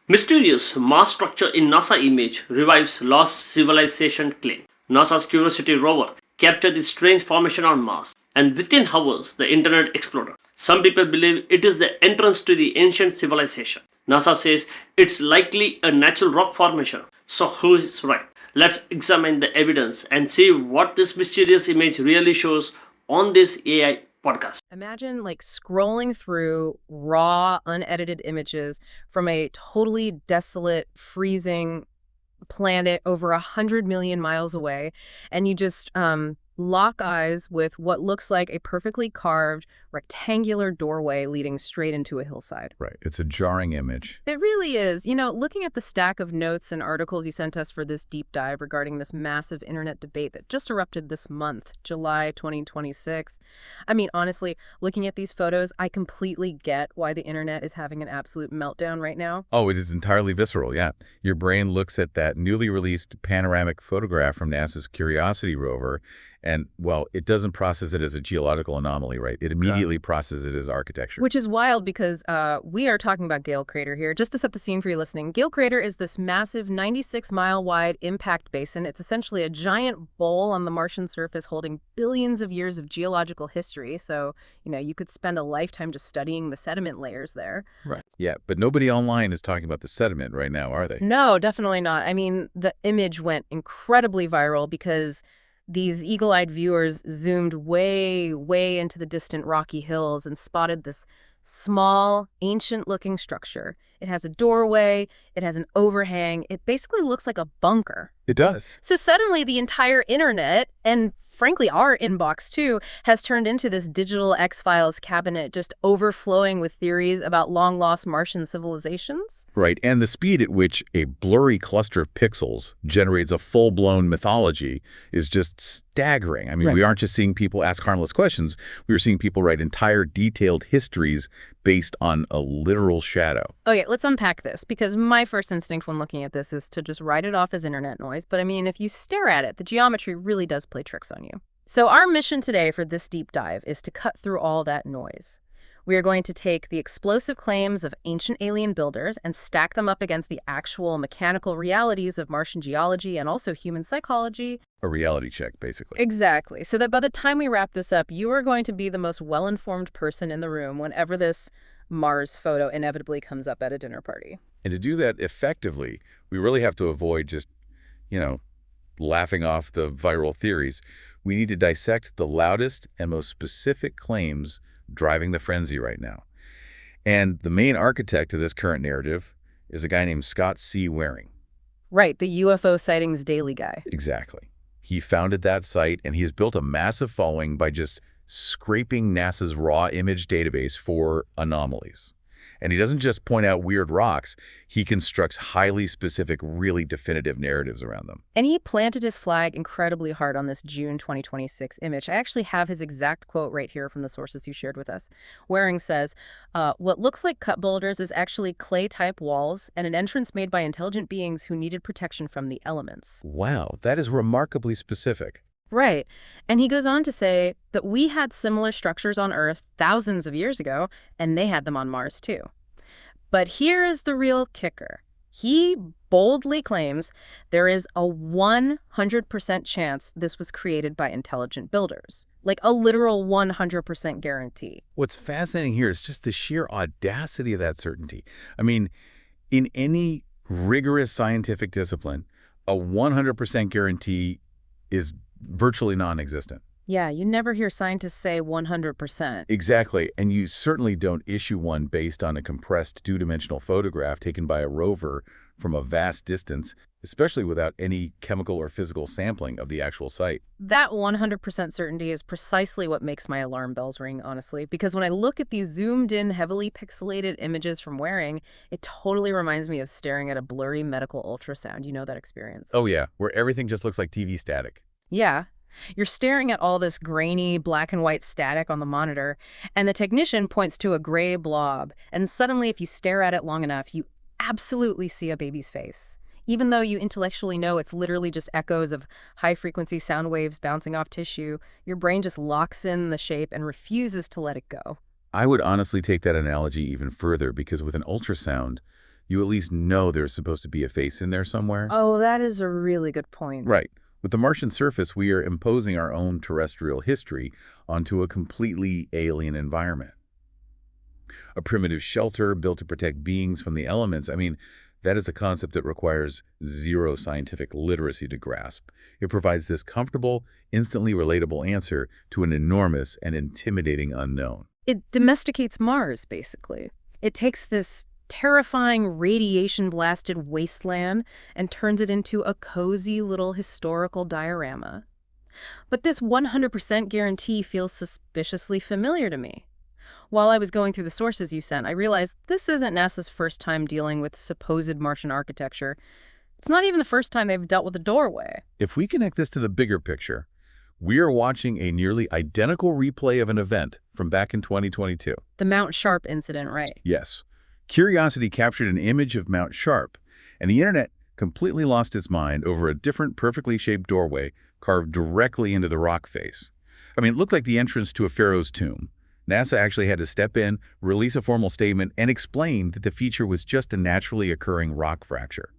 Mysterious Mars structure in NASA image revives lost civilization claim. NASA's Curiosity rover captured this strange formation on Mars, and within hours, the internet exploded. Some people believe it is the entrance to the ancient civilization. NASA says it's likely a natural rock formation. So, who is right? Let's examine the evidence and see what this mysterious image really shows on this AI podcast. Imagine like scrolling through raw, unedited images from a totally desolate, freezing planet over 100 million miles away, and you just lock eyes with what looks like a perfectly carved rectangular doorway leading straight into a hillside. Right. It's a jarring image. It really is. You know, looking at the stack of notes and articles you sent us for this deep dive regarding this massive internet debate that just erupted this month, July 2026. I mean, honestly, looking at these photos, I completely get why the internet is having an absolute meltdown right now. Oh, it is entirely visceral, yeah. Your brain looks at that newly released panoramic photograph from NASA's Curiosity rover, and, well, it doesn't process it as a geological anomaly, right? It immediately processes it as architecture. Which is wild because we are talking about Gale Crater here. Just to set the scene for you listening, Gale Crater is this massive 96-mile-wide impact basin. It's essentially a giant bowl on the Martian surface holding billions of years of geological history. So, you know, you could spend a lifetime just studying the sediment layers there. Right. Yeah, but nobody online is talking about the sediment right now, are they? No, definitely not. I mean, the image went incredibly viral because these eagle-eyed viewers zoomed way, way into the distant rocky hills and spotted this small, ancient-looking structure. It has a doorway, it has an overhang, it basically looks like a bunker. It does. So suddenly the entire internet, and frankly our inbox too, has turned into this digital X-Files cabinet just overflowing with theories about long-lost Martian civilizations. Right, and the speed at which a blurry cluster of pixels generates a full-blown mythology is just staggering. I mean, we aren't just seeing people ask harmless questions, we are seeing people write entire detailed histories based on a literal shadow. Okay, let's unpack this, because my first instinct when looking at this is to just write it off as internet noise. But I mean, if you stare at it, the geometry really does play tricks on you. So our mission today for this deep dive is to cut through all that noise. We are going to take the explosive claims of ancient alien builders and stack them up against the actual mechanical realities of Martian geology and also human psychology. A reality check, basically. Exactly. So that by the time we wrap this up, you are going to be the most well-informed person in the room whenever this Mars photo inevitably comes up at a dinner party. And to do that effectively, we really have to avoid just, laughing off the viral theories. We need to dissect the loudest and most specific claims driving the frenzy right now. And the main architect of this current narrative is a guy named Scott C. Waring. Right, the UFO sightings daily guy. Exactly. He founded that site, and he has built a massive following by just scraping NASA's raw image database for anomalies. And he doesn't just point out weird rocks, he constructs highly specific, really definitive narratives around them. And he planted his flag incredibly hard on this June 2026 image. I actually have his exact quote right here from the sources you shared with us. Waring says, what looks like cut boulders is actually clay-type walls and an entrance made by intelligent beings who needed protection from the elements. Wow, that is remarkably specific. Right. And he goes on to say that we had similar structures on Earth thousands of years ago, and they had them on Mars too. But here is the real kicker. He boldly claims there is a 100% chance this was created by intelligent builders. Like a literal 100% guarantee. What's fascinating here is just the sheer audacity of that certainty. I mean, in any rigorous scientific discipline, a 100% guarantee is virtually non-existent. Yeah, you never hear scientists say 100%. Exactly, and you certainly don't issue one based on a compressed two-dimensional photograph taken by a rover from a vast distance, especially without any chemical or physical sampling of the actual site. That 100% certainty is precisely what makes my alarm bells ring, honestly, because when I look at these zoomed-in, heavily pixelated images from Waring, it totally reminds me of staring at a blurry medical ultrasound. You know that experience? Oh yeah, where everything just looks like TV static. Yeah. You're staring at all this grainy black and white static on the monitor, and the technician points to a gray blob, and suddenly if you stare at it long enough, you absolutely see a baby's face. Even though you intellectually know it's literally just echoes of high-frequency sound waves bouncing off tissue, your brain just locks in the shape and refuses to let it go. I would honestly take that analogy even further, because with an ultrasound, you at least know there's supposed to be a face in there somewhere. Oh, that is a really good point. Right. With the Martian surface, we are imposing our own terrestrial history onto a completely alien environment. A primitive shelter built to protect beings from the elements. I mean, that is a concept that requires zero scientific literacy to grasp. It provides this comfortable, instantly relatable answer to an enormous and intimidating unknown. It domesticates Mars, basically. It takes this terrifying radiation-blasted wasteland and turns it into a cozy little historical diorama. But this 100% guarantee feels suspiciously familiar to me. While I was going through the sources you sent, I realized this isn't NASA's first time dealing with supposed Martian architecture. It's not even the first time they've dealt with a doorway. If we connect this to the bigger picture, we are watching a nearly identical replay of an event from back in 2022. The Mount Sharp incident, right? Yes. Curiosity captured an image of Mount Sharp, and the internet completely lost its mind over a different perfectly shaped doorway carved directly into the rock face. I mean, it looked like the entrance to a pharaoh's tomb. NASA actually had to step in, release a formal statement, and explain that the feature was just a naturally occurring rock fracture.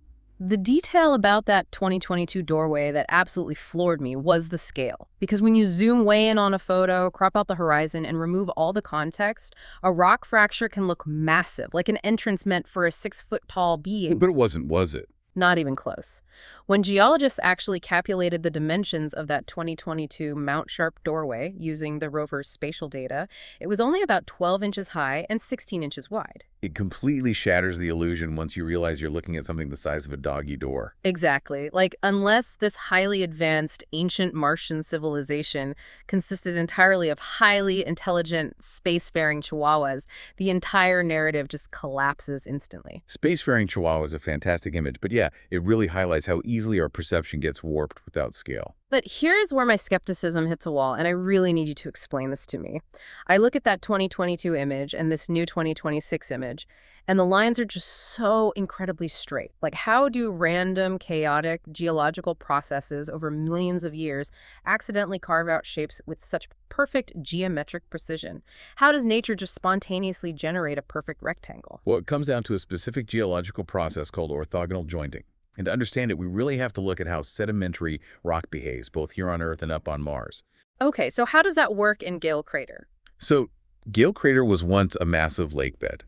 The detail about that 2022 doorway that absolutely floored me was the scale. Because when you zoom way in on a photo, crop out the horizon, and remove all the context, a rock fracture can look massive, like an entrance meant for a 6-foot-tall being. But it wasn't, was it? Not even close. When geologists actually calculated the dimensions of that 2022 Mount Sharp doorway using the rover's spatial data, it was only about 12 inches high and 16 inches wide. It completely shatters the illusion once you realize you're looking at something the size of a doggy door. Exactly. Like, unless this highly advanced ancient Martian civilization consisted entirely of highly intelligent spacefaring chihuahuas, the entire narrative just collapses instantly. Spacefaring chihuahua is a fantastic image, but yeah, it really highlights how easily our perception gets warped without scale. But here's where my skepticism hits a wall, and I really need you to explain this to me. I look at that 2022 image and this new 2026 image, and the lines are just so incredibly straight. Like, how do random, chaotic geological processes over millions of years accidentally carve out shapes with such perfect geometric precision? How does nature just spontaneously generate a perfect rectangle? Well, it comes down to a specific geological process called orthogonal jointing. And to understand it, we really have to look at how sedimentary rock behaves, both here on Earth and up on Mars. Okay, so how does that work in Gale Crater? So, Gale Crater was once a massive lake bed.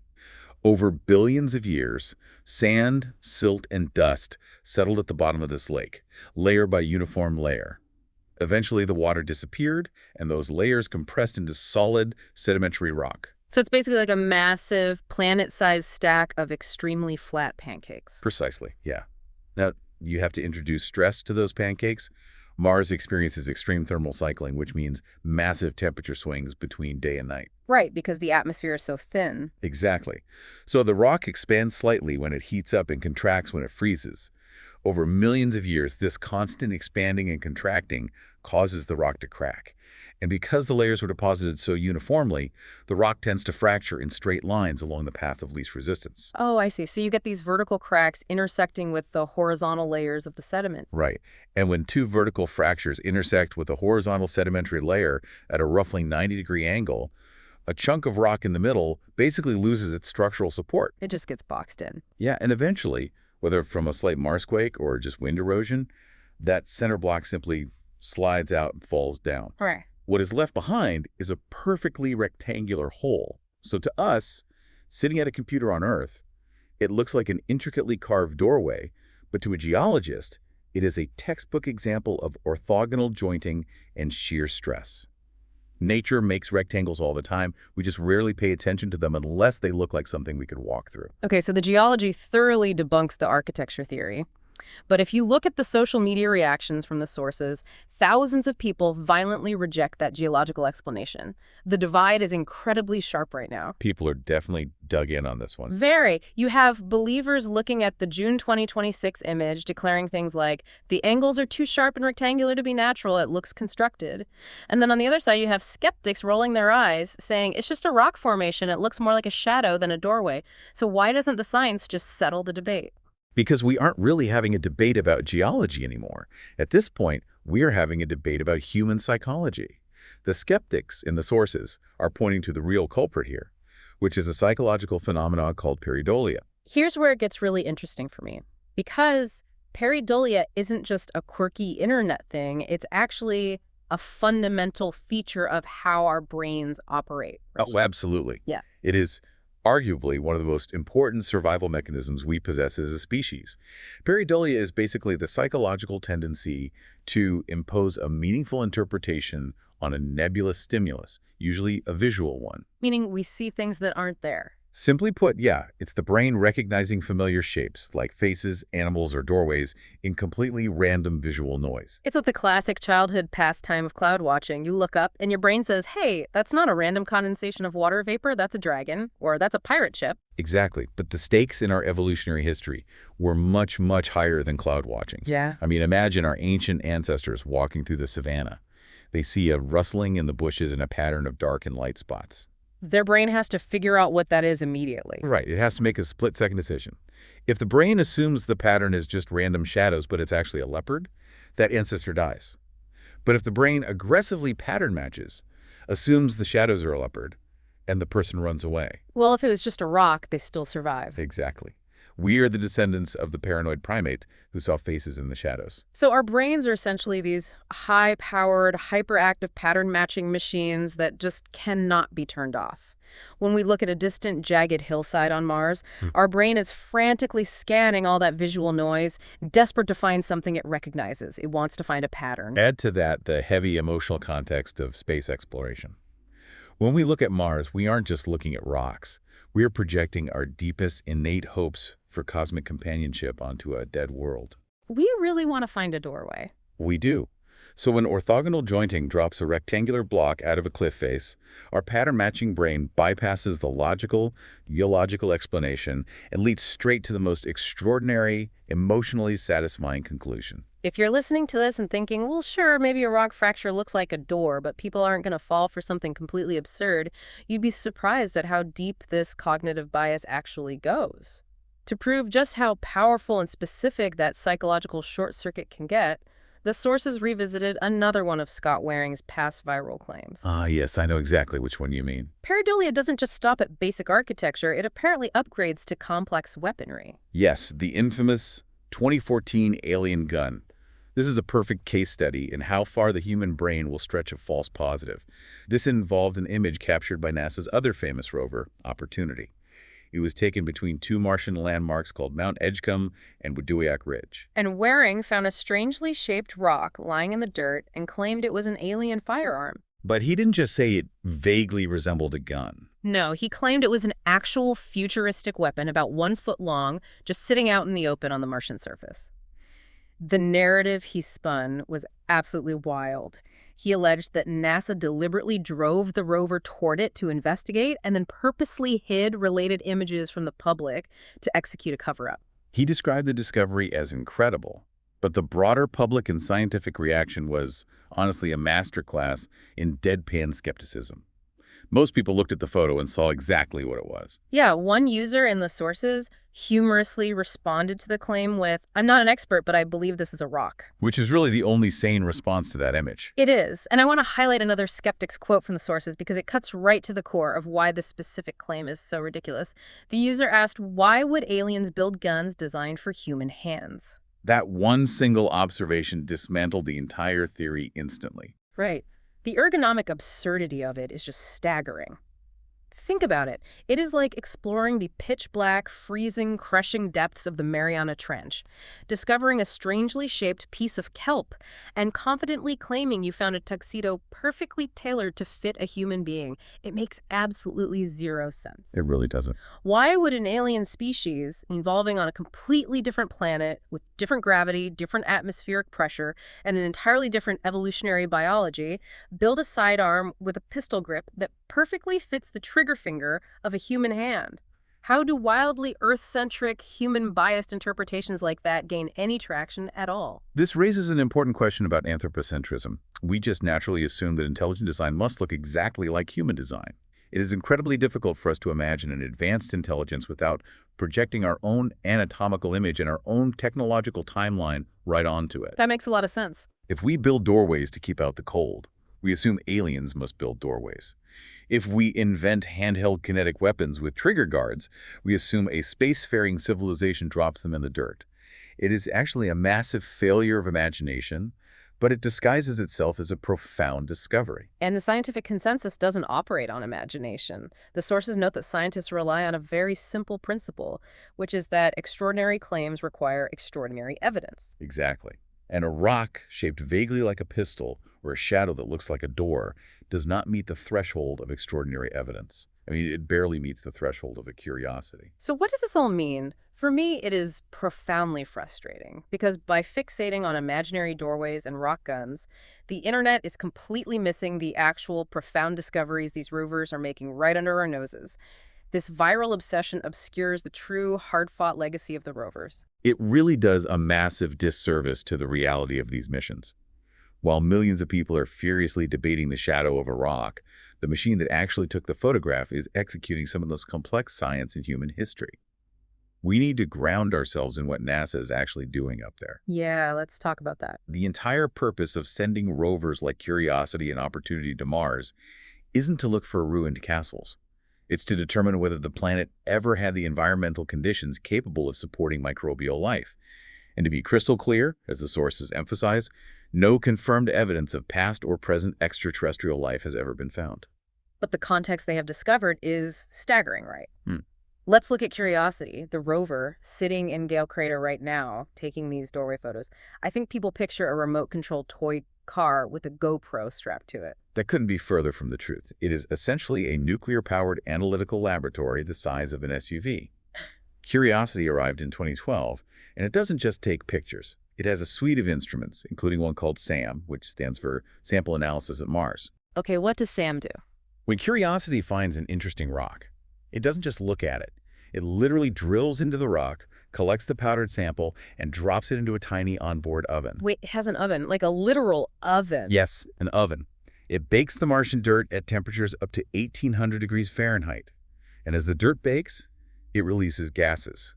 Over billions of years, sand, silt, and dust settled at the bottom of this lake, layer by uniform layer. Eventually, the water disappeared, and those layers compressed into solid sedimentary rock. So it's basically like a massive planet-sized stack of extremely flat pancakes. Precisely, yeah. Now, you have to introduce stress to those pancakes. Mars experiences extreme thermal cycling, which means massive temperature swings between day and night. Right, because the atmosphere is so thin. Exactly. So the rock expands slightly when it heats up and contracts when it freezes. Over millions of years, this constant expanding and contracting causes the rock to crack. And because the layers were deposited so uniformly, the rock tends to fracture in straight lines along the path of least resistance. Oh, I see. So you get these vertical cracks intersecting with the horizontal layers of the sediment. Right. And when two vertical fractures intersect with a horizontal sedimentary layer at a roughly 90-degree angle, a chunk of rock in the middle basically loses its structural support. It just gets boxed in. Yeah, and eventually, whether from a slight Marsquake or just wind erosion, that center block simply slides out and falls down. Right. What is left behind is a perfectly rectangular hole. So to us, sitting at a computer on Earth, it looks like an intricately carved doorway, but to a geologist, it is a textbook example of orthogonal jointing and shear stress. Nature makes rectangles all the time. We just rarely pay attention to them unless they look like something we could walk through. Okay, so the geology thoroughly debunks the architecture theory. But if you look at the social media reactions from the sources, thousands of people violently reject that geological explanation. The divide is incredibly sharp right now. People are definitely dug in on this one. Very. You have believers looking at the June 2026 image declaring things like, the angles are too sharp and rectangular to be natural, it looks constructed. And then on the other side, you have skeptics rolling their eyes, saying, it's just a rock formation, it looks more like a shadow than a doorway. So why doesn't the science just settle the debate? Because we aren't really having a debate about geology anymore. At this point, we are having a debate about human psychology. The skeptics in the sources are pointing to the real culprit here, which is a psychological phenomenon called pareidolia. Here's where it gets really interesting for me. Because pareidolia isn't just a quirky internet thing, it's actually a fundamental feature of how our brains operate. Oh, absolutely. Yeah. It is arguably one of the most important survival mechanisms we possess as a species. Pareidolia is basically the psychological tendency to impose a meaningful interpretation on a nebulous stimulus, usually a visual one. Meaning we see things that aren't there. Simply put, yeah, it's the brain recognizing familiar shapes, like faces, animals, or doorways, in completely random visual noise. It's like the classic childhood pastime of cloud watching. You look up and your brain says, hey, that's not a random condensation of water vapor, that's a dragon, or that's a pirate ship. Exactly. But the stakes in our evolutionary history were much, much higher than cloud watching. Yeah. I mean, imagine our ancient ancestors walking through the savannah. They see a rustling in the bushes and a pattern of dark and light spots. Their brain has to figure out what that is immediately. Right. It has to make a split-second decision. If the brain assumes the pattern is just random shadows, but it's actually a leopard, that ancestor dies. But if the brain aggressively pattern matches, assumes the shadows are a leopard, and the person runs away. Well, if it was just a rock, they still survive. Exactly. We are the descendants of the paranoid primates who saw faces in the shadows. So our brains are essentially these high-powered, hyperactive pattern-matching machines that just cannot be turned off. When we look at a distant, jagged hillside on Mars, our brain is frantically scanning all that visual noise, desperate to find something it recognizes. It wants to find a pattern. Add to that the heavy emotional context of space exploration. When we look at Mars, we aren't just looking at rocks. We are projecting our deepest innate hopes for cosmic companionship onto a dead world. We really want to find a doorway. We do. So when orthogonal jointing drops a rectangular block out of a cliff face, our pattern-matching brain bypasses the logical, geological explanation and leads straight to the most extraordinary, emotionally satisfying conclusion. If you're listening to this and thinking, well, sure, maybe a rock fracture looks like a door, but people aren't going to fall for something completely absurd, you'd be surprised at how deep this cognitive bias actually goes. To prove just how powerful and specific that psychological short circuit can get, the sources revisited another one of Scott Waring's past viral claims. Yes, I know exactly which one you mean. Pareidolia doesn't just stop at basic architecture, it apparently upgrades to complex weaponry. Yes, the infamous 2014 alien gun. This is a perfect case study in how far the human brain will stretch a false positive. This involved an image captured by NASA's other famous rover, Opportunity. It was taken between two Martian landmarks called Mount Edgecombe and Wedowiak Ridge. And Waring found a strangely shaped rock lying in the dirt and claimed it was an alien firearm. But he didn't just say it vaguely resembled a gun. No, he claimed it was an actual futuristic weapon about 1 foot long, just sitting out in the open on the Martian surface. The narrative he spun was absolutely wild. He alleged that NASA deliberately drove the rover toward it to investigate and then purposely hid related images from the public to execute a cover-up. He described the discovery as incredible, but the broader public and scientific reaction was, honestly, a masterclass in deadpan skepticism. Most people looked at the photo and saw exactly what it was. Yeah, one user in the sources humorously responded to the claim with, "I'm not an expert, but I believe this is a rock." Which is really the only sane response to that image. It is, and I want to highlight another skeptic's quote from the sources because it cuts right to the core of why this specific claim is so ridiculous. The user asked, why would aliens build guns designed for human hands? That one single observation dismantled the entire theory instantly. Right. The ergonomic absurdity of it is just staggering. Think about it. It is like exploring the pitch-black, freezing, crushing depths of the Mariana Trench, discovering a strangely shaped piece of kelp, and confidently claiming you found a tuxedo perfectly tailored to fit a human being. It makes absolutely zero sense. It really doesn't. Why would an alien species evolving on a completely different planet with different gravity, different atmospheric pressure, and an entirely different evolutionary biology build a sidearm with a pistol grip that perfectly fits the trigger finger of a human hand? How do wildly Earth-centric, human-biased interpretations like that gain any traction at all? This raises an important question about anthropocentrism. We just naturally assume that intelligent design must look exactly like human design. It is incredibly difficult for us to imagine an advanced intelligence without projecting our own anatomical image and our own technological timeline right onto it. That makes a lot of sense. If we build doorways to keep out the cold, We assume aliens must build doorways. If we invent handheld kinetic weapons with trigger guards, we assume a spacefaring civilization drops them in the dirt. It is actually a massive failure of imagination, but it disguises itself as a profound discovery. And the scientific consensus doesn't operate on imagination. The sources note that scientists rely on a very simple principle, which is that extraordinary claims require extraordinary evidence. Exactly. And a rock shaped vaguely like a pistol or a shadow that looks like a door does not meet the threshold of extraordinary evidence. I mean, it barely meets the threshold of a curiosity. So what does this all mean? For me, it is profoundly frustrating because by fixating on imaginary doorways and rock guns, the internet is completely missing the actual profound discoveries these rovers are making right under our noses. This viral obsession obscures the true, hard-fought legacy of the rovers. It really does a massive disservice to the reality of these missions. While millions of people are furiously debating the shadow of a rock, the machine that actually took the photograph is executing some of the most complex science in human history. We need to ground ourselves in what NASA is actually doing up there. Yeah, let's talk about that. The entire purpose of sending rovers like Curiosity and Opportunity to Mars isn't to look for ruined castles. It's to determine whether the planet ever had the environmental conditions capable of supporting microbial life. And to be crystal clear, as the sources emphasize, no confirmed evidence of past or present extraterrestrial life has ever been found. But the context they have discovered is staggering, right? Hmm. Let's look at Curiosity, the rover, sitting in Gale Crater right now, taking these doorway photos. I think people picture a remote-controlled toy car with a GoPro strapped to it. That couldn't be further from the truth. It is essentially a nuclear-powered analytical laboratory the size of an SUV. Curiosity arrived in 2012, and it doesn't just take pictures. It has a suite of instruments, including one called SAM, which stands for Sample Analysis at Mars. Okay, what does SAM do? When Curiosity finds an interesting rock, it doesn't just look at it. It literally drills into the rock, collects the powdered sample, and drops it into a tiny onboard oven. Wait, it has an oven, like a literal oven. Yes, an oven. It bakes the Martian dirt at temperatures up to 1800 degrees Fahrenheit. And as the dirt bakes, it releases gases.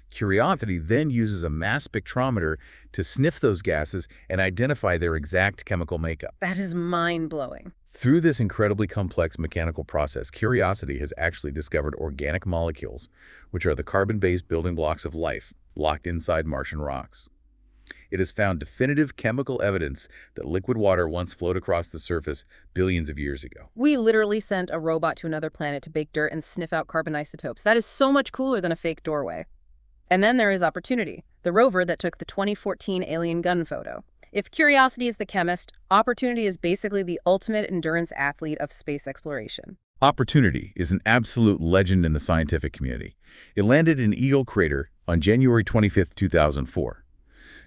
Curiosity then uses a mass spectrometer to sniff those gases and identify their exact chemical makeup. That is mind-blowing. Through this incredibly complex mechanical process, Curiosity has actually discovered organic molecules, which are the carbon-based building blocks of life, locked inside Martian rocks. It has found definitive chemical evidence that liquid water once flowed across the surface billions of years ago. We literally sent a robot to another planet to bake dirt and sniff out carbon isotopes. That is so much cooler than a fake doorway. And then there is Opportunity, the rover that took the 2014 alien gun photo. If Curiosity is the chemist, Opportunity is basically the ultimate endurance athlete of space exploration. Opportunity is an absolute legend in the scientific community. It landed in Eagle Crater on January 25, 2004.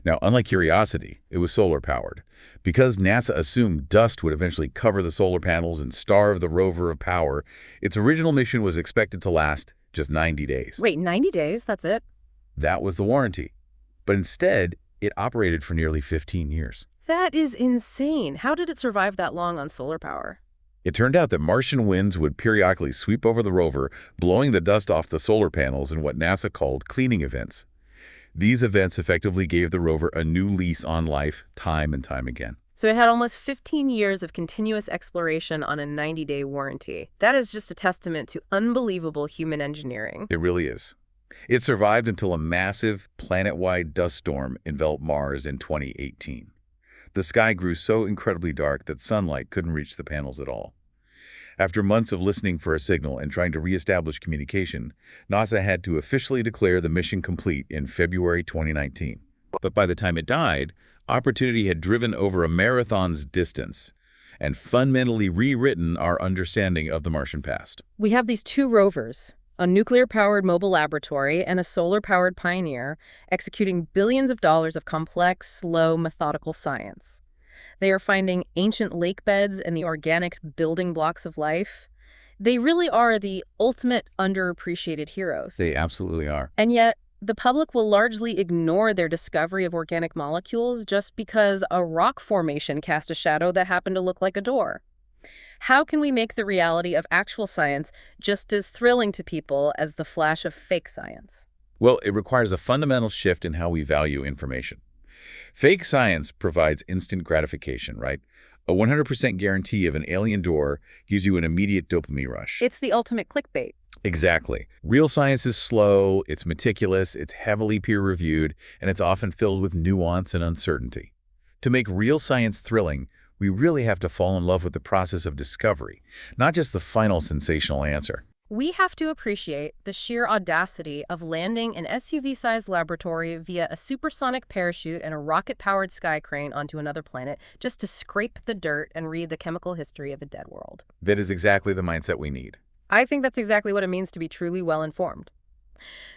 Now, unlike Curiosity, it was solar-powered. Because NASA assumed dust would eventually cover the solar panels and starve the rover of power, its original mission was expected to last just 90 days. Wait, 90 days? That's it? That was the warranty. But instead, it operated for nearly 15 years. That is insane. How did it survive that long on solar power? It turned out that Martian winds would periodically sweep over the rover, blowing the dust off the solar panels in what NASA called cleaning events. These events effectively gave the rover a new lease on life, time and time again. So it had almost 15 years of continuous exploration on a 90-day warranty. That is just a testament to unbelievable human engineering. It really is. It survived until a massive, planet-wide dust storm enveloped Mars in 2018. The sky grew so incredibly dark that sunlight couldn't reach the panels at all. After months of listening for a signal and trying to reestablish communication, NASA had to officially declare the mission complete in February 2019. But by the time it died, Opportunity had driven over a marathon's distance and fundamentally rewritten our understanding of the Martian past. We have these two rovers, a nuclear-powered mobile laboratory and a solar-powered Pioneer, executing billions of dollars of complex, slow, methodical science. They are finding ancient lake beds and the organic building blocks of life. They really are the ultimate underappreciated heroes. They absolutely are. And yet, the public will largely ignore their discovery of organic molecules just because a rock formation cast a shadow that happened to look like a door. How can we make the reality of actual science just as thrilling to people as the flash of fake science? Well, it requires a fundamental shift in how we value information. Fake science provides instant gratification, right? A 100% guarantee of an alien door gives you an immediate dopamine rush. It's the ultimate clickbait. Exactly. Real science is slow, it's meticulous, it's heavily peer-reviewed, and it's often filled with nuance and uncertainty. To make real science thrilling, we really have to fall in love with the process of discovery, not just the final sensational answer. We have to appreciate the sheer audacity of landing an SUV-sized laboratory via a supersonic parachute and a rocket-powered sky crane onto another planet just to scrape the dirt and read the chemical history of a dead world. That is exactly the mindset we need. I think that's exactly what it means to be truly well-informed.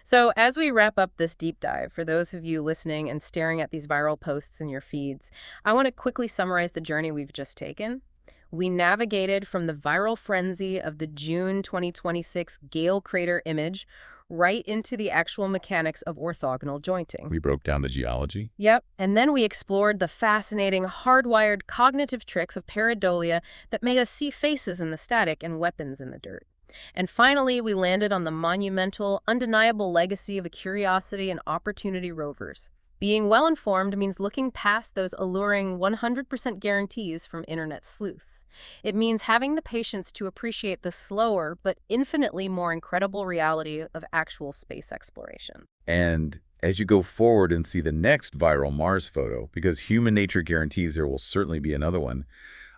So as we wrap up this deep dive, for those of you listening and staring at these viral posts in your feeds, I want to quickly summarize the journey we've just taken. We navigated from the viral frenzy of the June 2026 Gale crater image right into the actual mechanics of orthogonal jointing. We broke down the geology. Yep. And then we explored the fascinating hardwired cognitive tricks of pareidolia that make us see faces in the static and weapons in the dirt. And finally, we landed on the monumental, undeniable legacy of the Curiosity and Opportunity rovers. Being well-informed means looking past those alluring 100% guarantees from internet sleuths. It means having the patience to appreciate the slower but infinitely more incredible reality of actual space exploration. And as you go forward and see the next viral Mars photo, because human nature guarantees there will certainly be another one,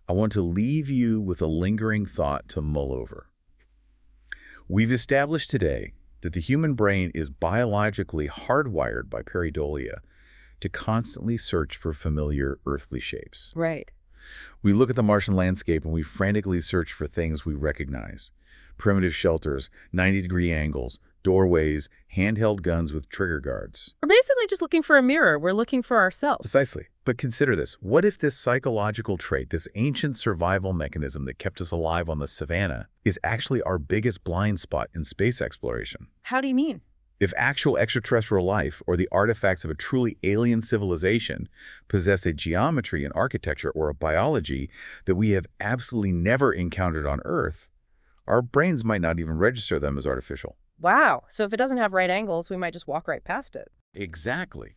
I want to leave you with a lingering thought to mull over. We've established today that the human brain is biologically hardwired by pareidolia to constantly search for familiar earthly shapes. Right. We look at the Martian landscape and we frantically search for things we recognize. Primitive shelters, 90-degree angles, doorways, handheld guns with trigger guards. We're basically just looking for a mirror. We're looking for ourselves. Precisely. But consider this. What if this psychological trait, this ancient survival mechanism that kept us alive on the savannah, is actually our biggest blind spot in space exploration? How do you mean? If actual extraterrestrial life or the artifacts of a truly alien civilization possess a geometry, an architecture, or a biology that we have absolutely never encountered on Earth, our brains might not even register them as artificial. Wow. So if it doesn't have right angles, we might just walk right past it. Exactly.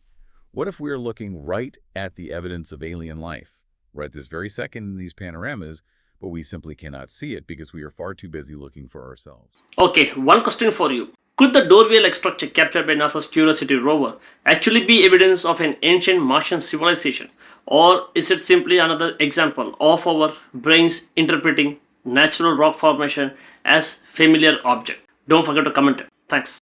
What if we are looking right at the evidence of alien life, right this very second in these panoramas, but we simply cannot see it because we are far too busy looking for ourselves? Okay, one question for you. Could the doorway-like structure captured by NASA's Curiosity rover actually be evidence of an ancient Martian civilization? Or is it simply another example of our brains interpreting natural rock formation as familiar object? Don't forget to comment it. Thanks.